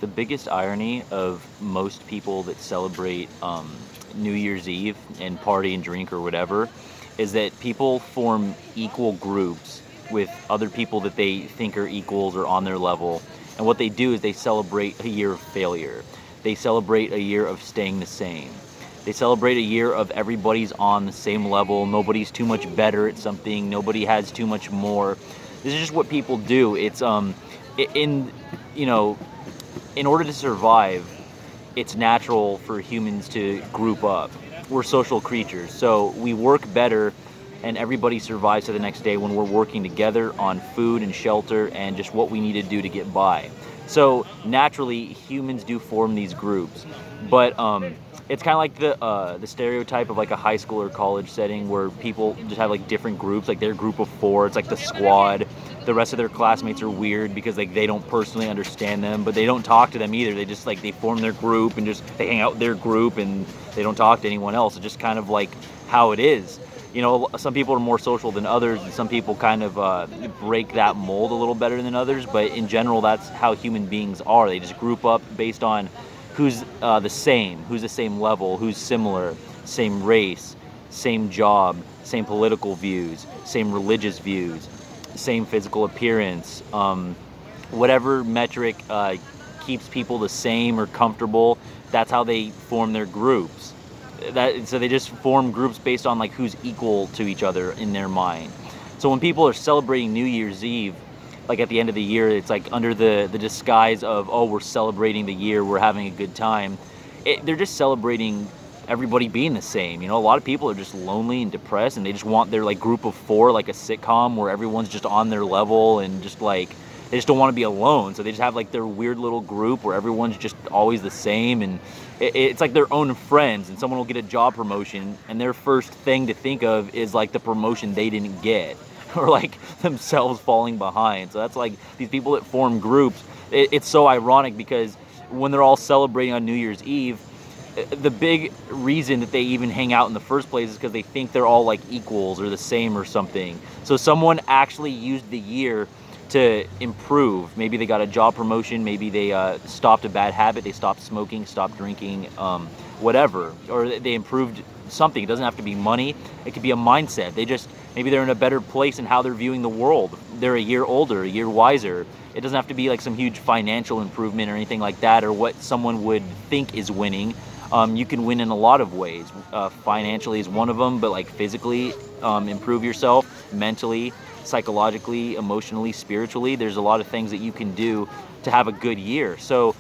The biggest irony of most people that celebrate New Year's Eve and party and drink or whatever is that people form equal groups with other people that they think are equals or on their level. And what they do is they celebrate a year of failure. They celebrate a year of staying the same. They celebrate a year of everybody's on the same level. Nobody's too much better at something. Nobody has too much more. This is just what people do. It's in you know in order to survive, it's natural for humans to group up. We're social creatures, so we work better and everybody survives to the next day when we're working together on food and shelter and just what we need to do to get by. So naturally, humans do form these groups, but it's kind of like the stereotype of like a high school or college setting where people just have like different groups, like their group of four. It's like the squad. The rest of their classmates are weird because like they don't personally understand them, but they don't talk to them either. They just like they form their group and just they hang out with their group and they don't talk to anyone else. It's just kind of like how it is. Some people are more social than others, and some people kind of break that mold a little better than others. But in general, that's how human beings are. They just group up based on who's who's the same level, who's similar, same race, same job, same political views, same religious views, same physical appearance. Whatever metric keeps people the same or comfortable, that's how they form their groups. So they just form groups based on like who's equal to each other in their mind. So when people are celebrating New Year's Eve, like at the end of the year, it's like under the disguise of, oh, we're celebrating the year, we're having a good time. They're just celebrating everybody being the same. A lot of people are just lonely and depressed, and they just want their like group of four, like a sitcom where everyone's just on their level and just like they just don't want to be alone. So they just have like their weird little group where everyone's just always the same, and it's like their own friends. And someone will get a job promotion, and their first thing to think of is like the promotion they didn't get, or like themselves falling behind. So that's like these people that form groups. It's so ironic because when they're all celebrating on New Year's Eve, the big reason that they even hang out in the first place is because they think they're all like equals or the same or something. So someone actually used the year to improve. Maybe they got a job promotion, maybe they stopped a bad habit, they stopped smoking, stopped drinking, whatever, or they improved something. It doesn't have to be money, it could be a mindset. Maybe they're in a better place in how they're viewing the world. They're a year older, a year wiser. It doesn't have to be like some huge financial improvement or anything like that, or what someone would think is winning. You can win in a lot of ways. Financially is one of them, but like physically, improve yourself, mentally, psychologically, emotionally, spiritually. There's a lot of things that you can do to have a good year. So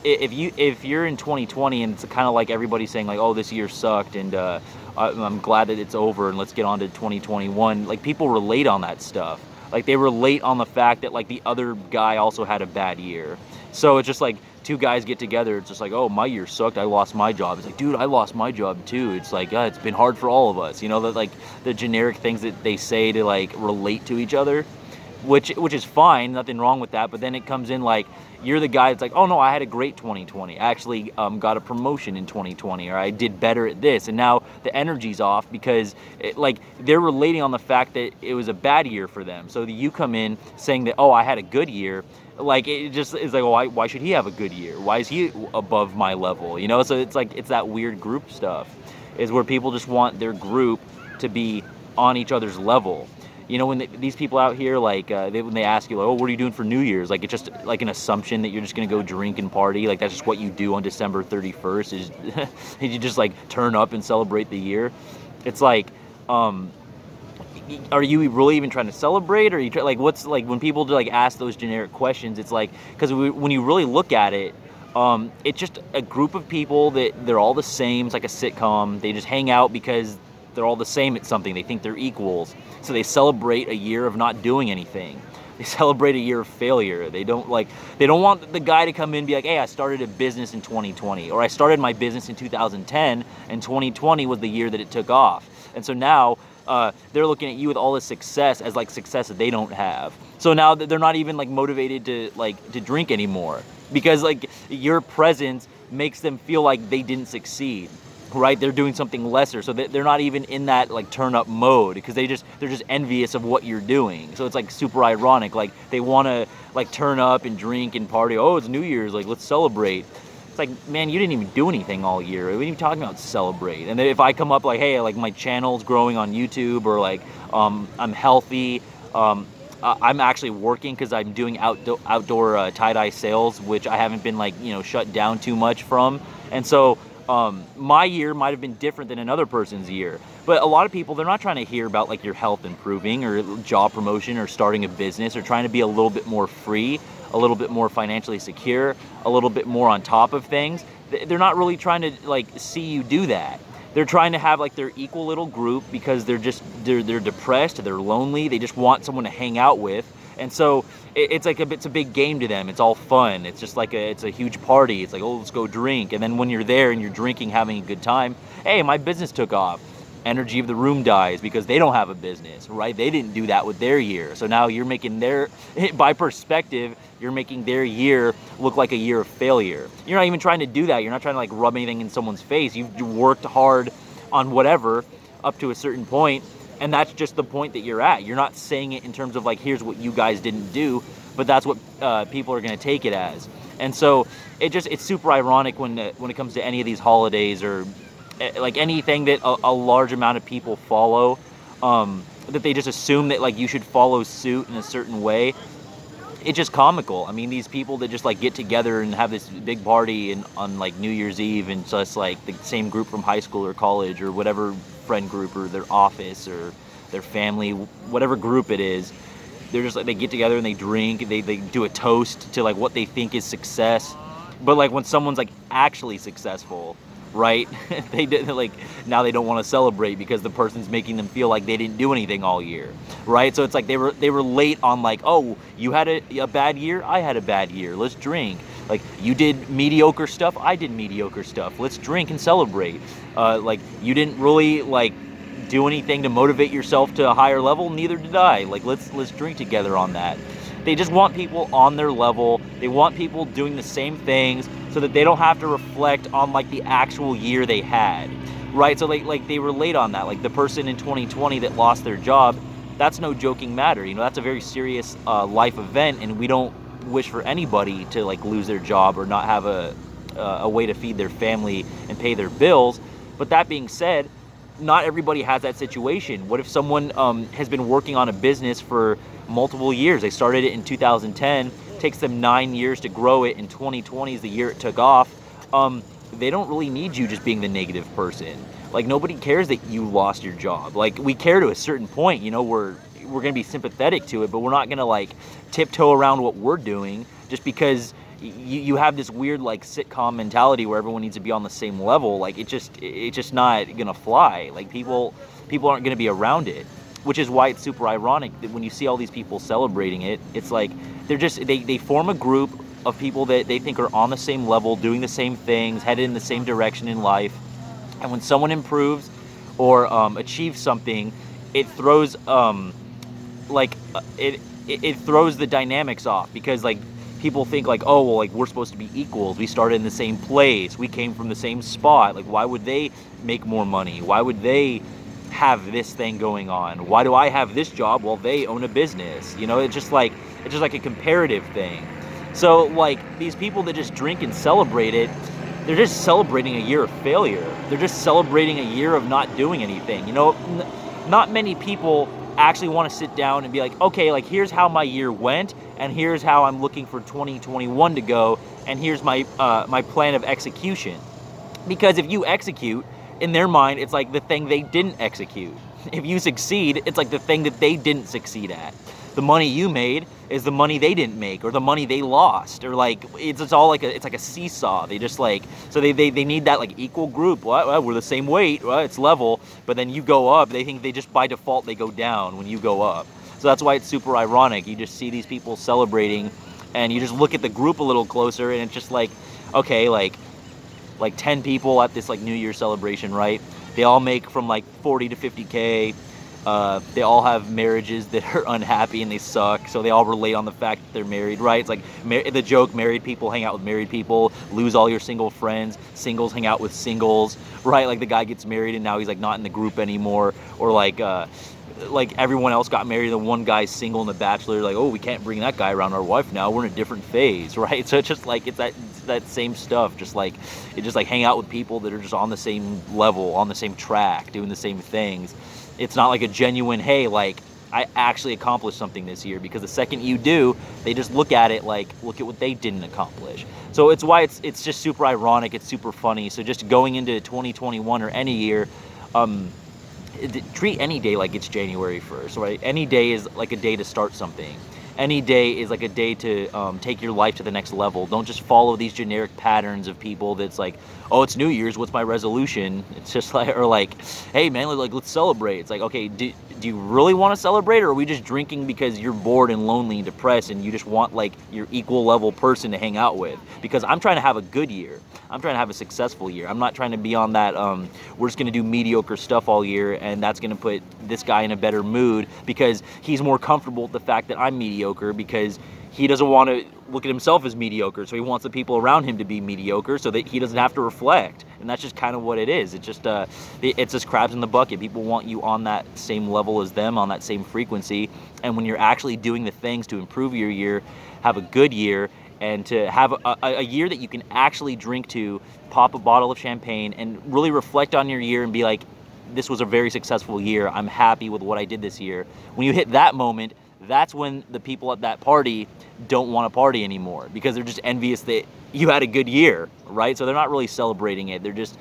if you're in 2020 and it's kind of like everybody saying like, oh, this year sucked and I'm glad that it's over and let's get on to 2021, like people relate on that stuff. Like they relate on the fact that like the other guy also had a bad year. So it's just like two guys get together. It's just like, oh, my year sucked. I lost my job. It's like, dude, I lost my job too. It's like, it's been hard for all of us. That like the generic things that they say to like relate to each other, which is fine. Nothing wrong with that. But then it comes in like, you're the guy that's like, oh no, I had a great 2020. I actually got a promotion in 2020, or I did better at this. And now the energy's off because they're relating on the fact that it was a bad year for them. So you come in saying that, oh, I had a good year. Like it just is like, oh, why should he have a good year? Why is he above my level? So it's like it's that weird group stuff, is where people just want their group to be on each other's level. When these people out here, like, when they ask you, like, oh, what are you doing for New Year's? Like, it's just, like, an assumption that you're just going to go drink and party. Like, that's just what you do on December 31st, is you just, like, turn up and celebrate the year. It's like, are you really even trying to celebrate? Or what's, like, when people do, like, ask those generic questions, it's like, because when you really look at it, it's just a group of people that they're all the same. It's like a sitcom. They just hang out because they're all the same at something. They think they're equals. So they celebrate a year of not doing anything. They celebrate a year of failure. They don't want the guy to come in and be like, hey, I started a business in 2020, or I started my business in 2010, and 2020 was the year that it took off. And so now they're looking at you with all this success as like success that they don't have. So now they're not even like motivated to drink anymore, because like your presence makes them feel like they didn't succeed. right? They're doing something lesser, so they're not even in that like turn up mode, because they're just envious of what you're doing. So it's like super ironic. Like they want to like turn up and drink and party. Oh, it's New Year's, like let's celebrate. It's like, man, you didn't even do anything all year. What are you talking about celebrate? And then if I come up like, hey, like my channel's growing on YouTube, or like I'm healthy, I'm actually working because I'm doing outdoor tie-dye sales, which I haven't been like, shut down too much from. And so my year might have been different than another person's year. But a lot of people, they're not trying to hear about like your health improving or job promotion or starting a business, or trying to be a little bit more free, a little bit more financially secure, a little bit more on top of things. They're not really trying to like see you do that. They're trying to have like their equal little group, because they're depressed, they're lonely, they just want someone to hang out with. And so it's a big game to them. It's all fun. It's just like it's a huge party. It's like, oh, let's go drink. And then when you're there and you're drinking, having a good time, hey, my business took off. Energy of the room dies because they don't have a business, right? They didn't do that with their year. So now you're making by perspective, you're making their year look like a year of failure. You're not even trying to do that. You're not trying to like rub anything in someone's face. You've worked hard on whatever up to a certain point, and that's just the point that you're at. You're not saying it in terms of like, here's what you guys didn't do, but that's what people are going to take it as. And so it's super ironic when it comes to any of these holidays, or like anything that a large amount of people follow, that they just assume that like you should follow suit in a certain way. It's just comical. I mean, these people that just like get together and have this big party on like New Year's Eve, and just like the same group from high school or college or whatever friend group, or their office or their family, whatever group it is, they're just like, they get together and they drink, they do a toast to like what they think is success. But like when someone's like actually successful, right, they like, now they don't want to celebrate because the person's making them feel like they didn't do anything all year, right? So it's like they were late on like, oh, you had a bad year, I had a bad year, let's drink. Like, you did mediocre stuff, I did mediocre stuff, let's drink and celebrate. Like, you didn't really like do anything to motivate yourself to a higher level, neither did I. Like, let's drink together on that. They just want people on their level. They want people doing the same things so that they don't have to reflect on like the actual year they had, right? So they relate on that. Like the person in 2020 that lost their job, that's no joking matter. That's a very serious life event, and we don't wish for anybody to like lose their job or not have a way to feed their family and pay their bills. But that being said, not everybody has that situation. What if someone has been working on a business for multiple years? They started it in 2010, takes them 9 years to grow it, and 2020 is the year it took off. They don't really need you just being the negative person. Like, nobody cares that you lost your job. Like, we care to a certain point, we're gonna be sympathetic to it, but we're not gonna like tiptoe around what we're doing just because you have this weird like sitcom mentality where everyone needs to be on the same level. Like, it's just not gonna fly. Like, people aren't gonna be around it, which is why it's super ironic that when you see all these people celebrating it, it's like they form a group of people that they think are on the same level, doing the same things, headed in the same direction in life. And when someone improves or achieves something, it throws it throws the dynamics off, because like people think like, oh, well, like we're supposed to be equals. We started in the same place. We came from the same spot. Like, why would they make more money? Why would they have this thing going on? Why do I have this job while they own a business? It's just like a comparative thing. So like these people that just drink and celebrate it, they're just celebrating a year of failure. They're just celebrating a year of not doing anything. Not many people actually want to sit down and be like, okay, like here's how my year went, and here's how I'm looking for 2021 to go, and here's my my plan of execution. Because if you execute, in their mind, it's like the thing they didn't execute. If you succeed, it's like the thing that they didn't succeed at. The money you made is the money they didn't make, or the money they lost, or like it's all like it's like a seesaw. They just like, so they need that like equal group. Well, we're the same weight, well, it's level, but then you go up. They think they just by default they go down when you go up. So that's why it's super ironic. You just see these people celebrating, and you just look at the group a little closer, and it's just like, okay, like 10 people at this like New Year celebration, right? They all make from like 40 to 50K. They all have marriages that are unhappy and they suck, so they all relate on the fact that they're married, right? It's like the joke: married people hang out with married people, lose all your single friends. Singles hang out with singles, right? Like the guy gets married and now he's like not in the group anymore, or like everyone else got married, the one guy's single and the bachelor, like, oh, we can't bring that guy around our wife now, we're in a different phase, right? So it's just like it's that same stuff, just like hang out with people that are just on the same level, on the same track, doing the same things. It's not like a genuine, hey, like, I actually accomplished something this year, because the second you do, they just look at it like, look at what they didn't accomplish. So it's why it's just super ironic, it's super funny. So just going into 2021 or any year, treat any day like it's January 1st, right? Any day is like a day to start something. Any day is like a day to take your life to the next level. Don't just follow these generic patterns of people that's like, oh, it's New Year's, what's my resolution? It's just like, or like, hey man, like, let's celebrate. It's like, okay, do you really want to celebrate, or are we just drinking because you're bored and lonely and depressed and you just want like your equal level person to hang out with? Because I'm trying to have a good year. I'm trying to have a successful year. I'm not trying to be on that, we're just going to do mediocre stuff all year and that's going to put this guy in a better mood because he's more comfortable with the fact that I'm mediocre, because he doesn't want to look at himself as mediocre, so he wants the people around him to be mediocre so that he doesn't have to reflect. And that's just kind of what it is. It's just crabs in the bucket. People want you on that same level as them, on that same frequency. And when you're actually doing the things to improve your year, have a good year, and to have a year that you can actually drink to, pop a bottle of champagne and really reflect on your year and be like, this was a very successful year. I'm happy with what I did this year. When you hit that moment, that's when the people at that party don't want to party anymore, because they're just envious that you had a good year, right? So they're not really celebrating it. They're just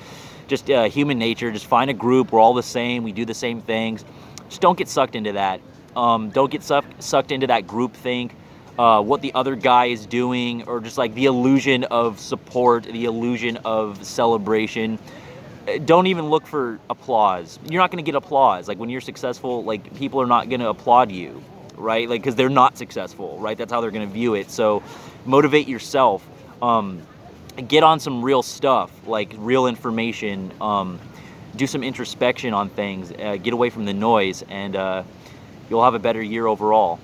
human nature. Just find a group. We're all the same. We do the same things. Just don't get sucked into that. Don't get sucked into that group think. What the other guy is doing, or just like the illusion of support, the illusion of celebration. Don't even look for applause. You're not going to get applause. Like when you're successful, like people are not going to applaud you, right? Like, because they're not successful, right? That's how they're going to view it. So motivate yourself. Get on some real stuff, like real information. Do some introspection on things. Get away from the noise, and you'll have a better year overall.